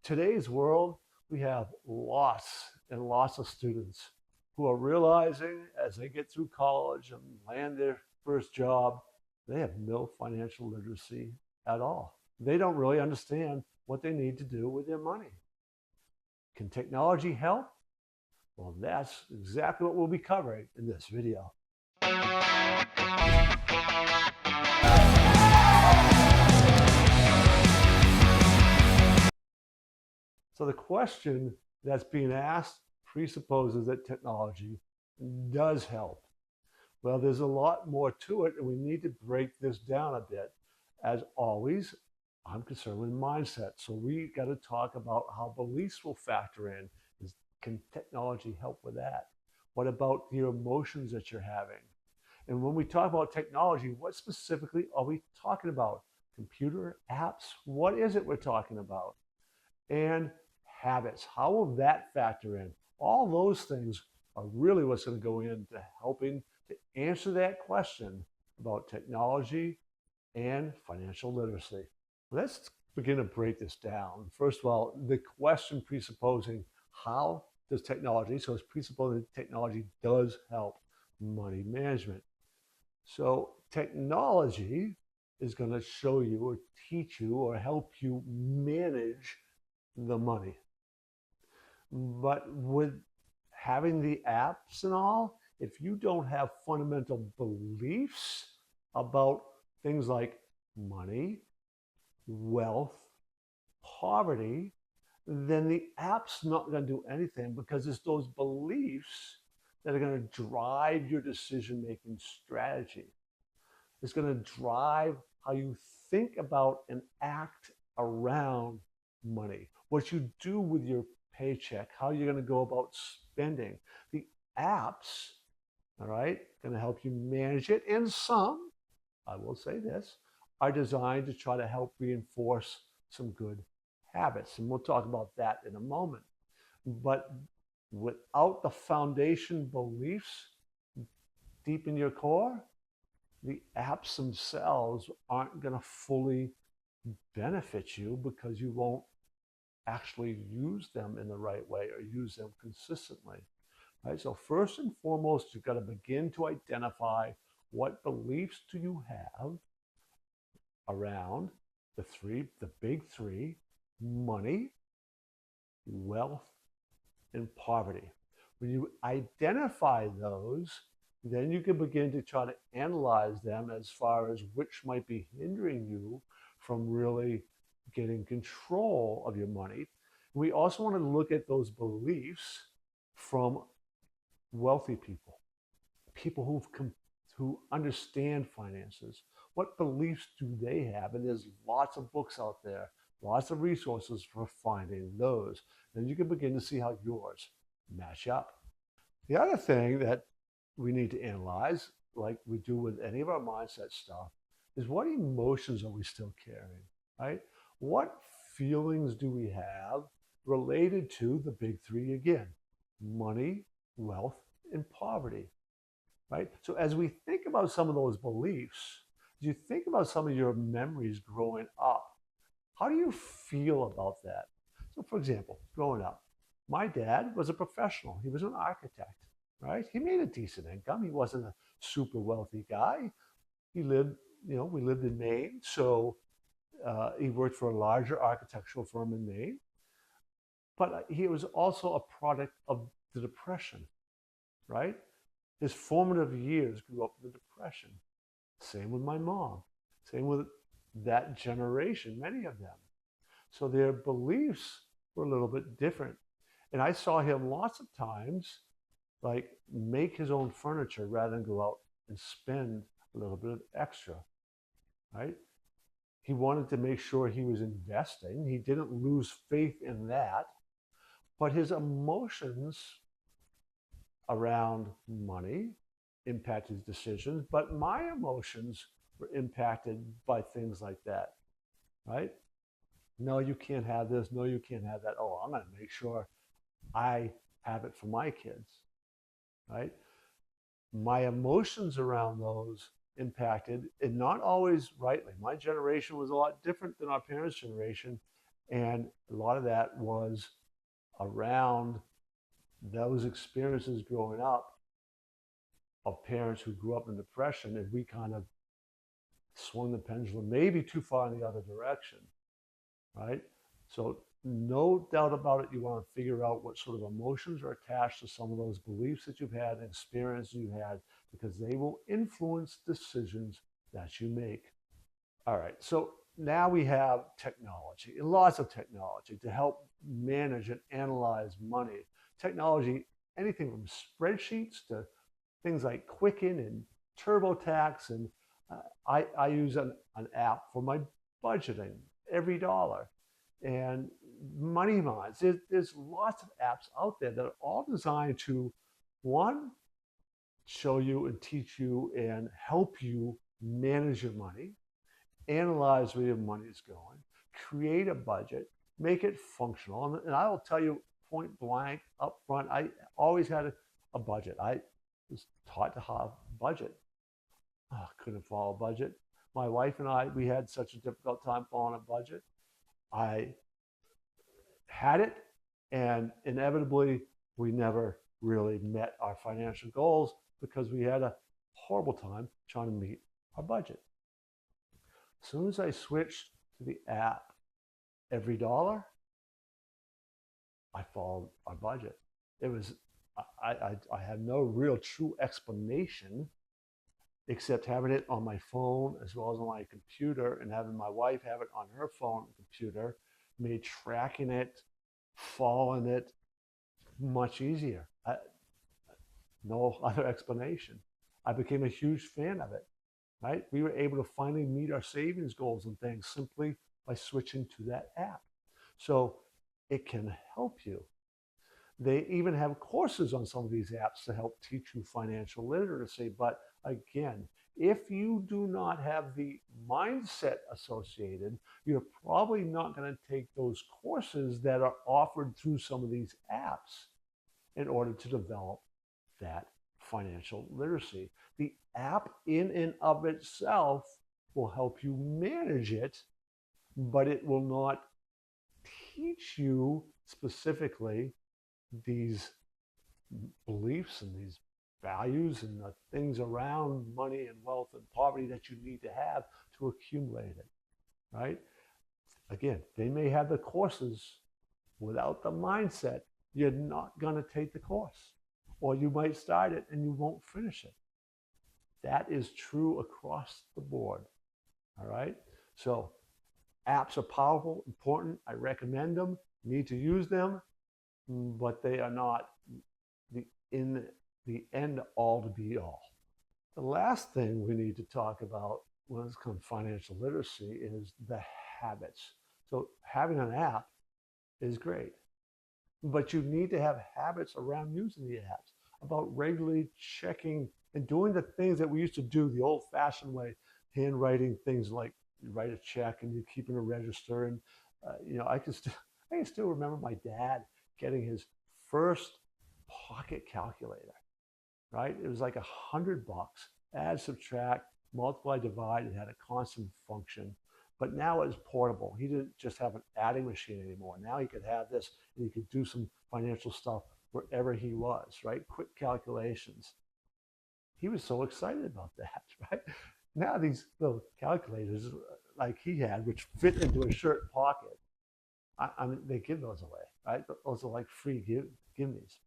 today's world, we have lots and lots of students who are realizing as they get through college and land their first job, they have no financial literacy at all. They don't really understand what they need to do with their money. Can technology help? Well, that's exactly what we'll be covering in this video. So the question that's being asked presupposes that technology does help. Well, there's a lot more to it, and we need to break this down a bit. As always, I'm concerned with mindset. So we got to talk about how beliefs will factor in. Can technology help with that? What about your emotions that you're having? And when we talk about technology, what specifically are we talking about? Computer apps? What is it we're talking about? And habits. How will that factor in? All those things are really what's going to go into helping to answer that question about technology and financial literacy. Let's begin to break this down. First of all, the question presupposing how does technology, so it's presupposing technology does help money management. So technology is going to show you or teach you or help you manage the money. But with having the apps and all, if you don't have fundamental beliefs about things like money, wealth, poverty, then the app's not going to do anything, because it's those beliefs that are going to drive your decision-making strategy. It's going to drive how you think about and act around money, what you do with your paycheck, how you're going to go about spending. The apps, all right, going to help you manage it. And some, I will say this, are designed to try to help reinforce some good habits. And we'll talk about that in a moment. But without the foundation beliefs deep in your core, the apps themselves aren't going to fully benefit you, because you won't actually use them in the right way or use them consistently. Right? So first and foremost, you've got to begin to identify what beliefs do you have around the big three: money, wealth, and poverty. When you identify those, then you can begin to try to analyze them as far as which might be hindering you from really getting control of your money. We also want to look at those beliefs from wealthy people, people who understand finances. What beliefs do they have? And there's lots of books out there, lots of resources for finding those. Then you can begin to see how yours match up. The other thing that we need to analyze, like we do with any of our mindset stuff, is what emotions are we still carrying, right? What feelings do we have related to the big three again: money, wealth, and poverty, right? So as we think about some of those beliefs, as you think about some of your memories growing up, how do you feel about that? So for example, growing up, my dad was a professional. He was an architect, right? He made a decent income. He wasn't a super wealthy guy. He lived, we lived in Maine, so he worked for a larger architectural firm in Maine. But he was also a product of the Depression, right? His formative years grew up in the Depression. Same with my mom. Same with that generation, many of them. So their beliefs were a little bit different. And I saw him lots of times like make his own furniture rather than go out and spend a little bit of extra, right? He wanted to make sure he was investing. He didn't lose faith in that. But his emotions around money impacted his decisions. But my emotions were impacted by things like that, right? No, you can't have this. No, you can't have that. Oh, I'm going to make sure I have it for my kids, right? My emotions around those impacted, and not always rightly. My generation was a lot different than our parents' generation, And a lot of that was around those experiences growing up of parents who grew up in depression, and we kind of swung the pendulum maybe too far in the other direction, right? So no doubt about it, you want to figure out what sort of emotions are attached to some of those beliefs that you've had and experiences you had, because they will influence decisions that you make. All right, so now we have technology, lots of technology to help manage and analyze money. Technology, anything from spreadsheets to things like Quicken and TurboTax. And I use an app for my budgeting every dollar. And Money Minds. There's lots of apps out there that are all designed to, one, show you and teach you and help you manage your money, analyze where your money is going, create a budget, make it functional. And I will tell you point blank up front, I always had a budget. I was taught to have a budget. Oh, couldn't follow a budget. My wife and I, we had such a difficult time following a budget. I had it, and inevitably, we never really met our financial goals because we had a horrible time trying to meet our budget. As soon as I switched to the app every dollar, I followed our budget. It was, I had no real true explanation except having it on my phone as well as on my computer, and having my wife have it on her phone and computer made tracking it, following it much easier. No other explanation. I became a huge fan of it, right? We were able to finally meet our savings goals and things simply by switching to that app. So it can help you. They even have courses on some of these apps to help teach you financial literacy. But again, if you do not have the mindset associated, you're probably not going to take those courses that are offered through some of these apps in order to develop that financial literacy. The app in and of itself will help you manage it, but it will not teach you specifically these beliefs and these values and the things around money and wealth and poverty that you need to have to accumulate it, right? Again, they may have the courses. Without the mindset, you're not going to take the course, or you might start it and you won't finish it. That is true across the board, all right? So apps are powerful, important. I recommend them, need to use them, but they are not the end all to be all. The last thing we need to talk about when it comes to financial literacy is the habits. So having an app is great, but you need to have habits around using the apps, about regularly checking and doing the things that we used to do the old-fashioned way, handwriting things like you write a check and you keep in a register. And I can still remember my dad getting his first pocket calculator, right? It was like $100, add, subtract, multiply, divide. It had a constant function, but now it's portable. He didn't just have an adding machine anymore. Now he could have this and he could do some financial stuff wherever he was, right? Quick calculations. He was so excited about that, right? Now these little calculators like he had, which fit into a shirt pocket, I mean, they give those away, right? Those are like free gimmies.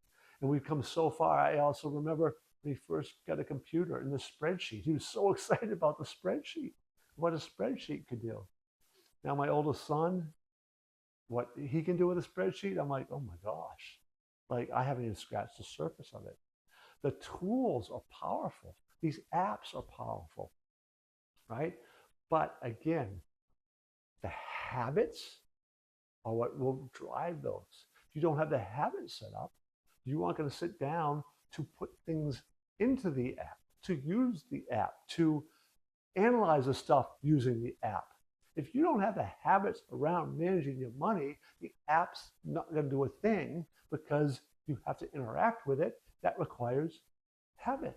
And we've come so far. I also remember when he first got a computer and the spreadsheet. He was so excited about the spreadsheet, what a spreadsheet could do. Now my oldest son, what he can do with a spreadsheet, I'm like, oh my gosh. Like I haven't even scratched the surface of it. The tools are powerful. These apps are powerful, right? But again, the habits are what will drive those. If you don't have the habits set up, you aren't going to sit down to put things into the app, to use the app, to analyze the stuff using the app. If you don't have the habits around managing your money, the app's not going to do a thing because you have to interact with it. That requires habit,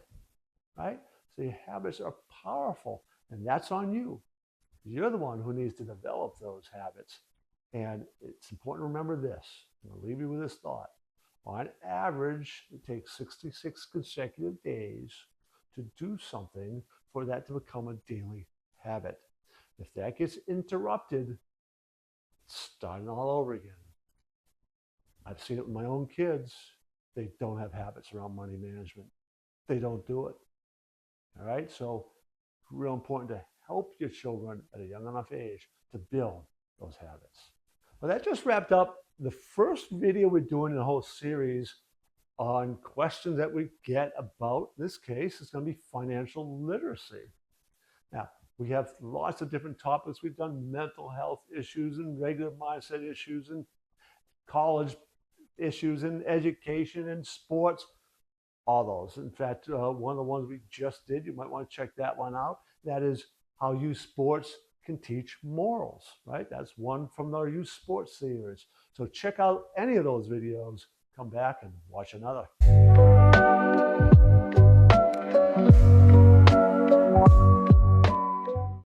right? So your habits are powerful, and that's on you. You're the one who needs to develop those habits. And it's important to remember this. I'm going to leave you with this thought. On average, it takes 66 consecutive days to do something for that to become a daily habit. If that gets interrupted, it's starting all over again. I've seen it with my own kids. They don't have habits around money management. They don't do it. All right. So, real important to help your children at a young enough age to build those habits. Well, that just wrapped up the first video we're doing in the whole series on questions that we get about, in this case, it's going to be financial literacy. Now, we have lots of different topics. We've done mental health issues and regular mindset issues and college issues and education and sports, all those. In fact, one of the ones we just did, you might want to check that one out. That is how youth sports can teach morals, right? That's one from our youth sports series. So check out any of those videos, come back and watch another.